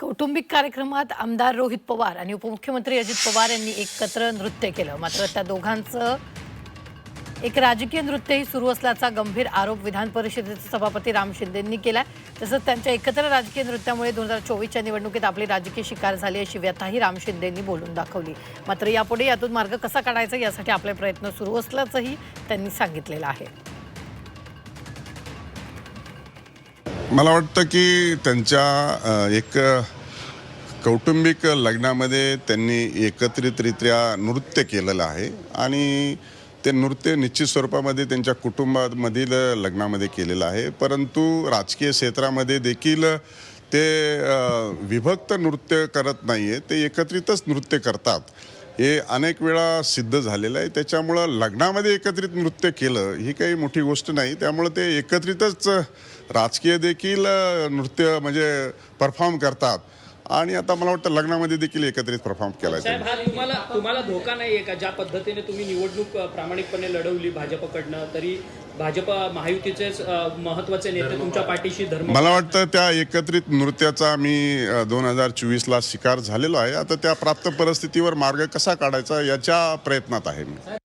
कौटुंबिक कार्यक्रमात आमदार रोहित पवार आणि उपमुख्यमंत्री अजित पवार यांनी एकत्र नृत्य केलं। मात्र त्या दोघांचं एक राजकीय नृत्यही सुरू असल्याचा गंभीर आरोप विधान परिषदेचे सभापती राम शिंदेंनी केला। तसंच त्यांच्या एकत्र राजकीय नृत्यामुळे 2024च्या निवडणुकीत आपली राजकीय शिकार झाली अशी व्यथाही राम शिंदेंनी बोलून दाखवली। मात्र यापुढे यातून मार्ग कसा काढायचा यासाठी आपले प्रयत्न सुरू असल्याचंही त्यांनी सांगितलेलं आहे। मला वाटतं की त्यांच्या एक कौटुंबिक लग्नामध्ये त्यांनी एकत्रितरित्या नृत्य केलेलं आहे आणि ते नृत्य निश्चित स्वरूपामध्ये त्यांच्या कुटुंबामधील लग्नामध्ये केलेलं आहे। परंतु राजकीय क्षेत्रामध्ये देखील ते विभक्त नृत्य करत नाही आहे, ते एकत्रितच नृत्य करतात। हे अनेक वेळा सिद्ध झालेलं आहे। त्याच्यामुळं लग्नामध्ये एकत्रित नृत्य केलं ही काही मोठी गोष्ट नाही। त्यामुळं ते एकत्रितच राजकीय देखील नृत्य म्हणजे परफॉर्म करतात आणि आता मला वाटतं लग्नामध्ये देखील एकत्रित परफॉर्म केला साहेब, हा तुम्हाला धोका नाही आहे का? ज्या पद्धतीने तुम्ही निवडणूक प्रामाणिकपणे लढवली भाजपकडनं, तरी भाजप महायुतीचे महत्त्वाचे नेते तुमच्या पाठीशी धर्म, मला वाटतं त्या एकत्रित नृत्याचा मी 2024ला शिकार झालेलो आहे। आता त्या प्राप्त परिस्थितीवर मार्ग कसा काढायचा याच्या प्रयत्नात आहे मी।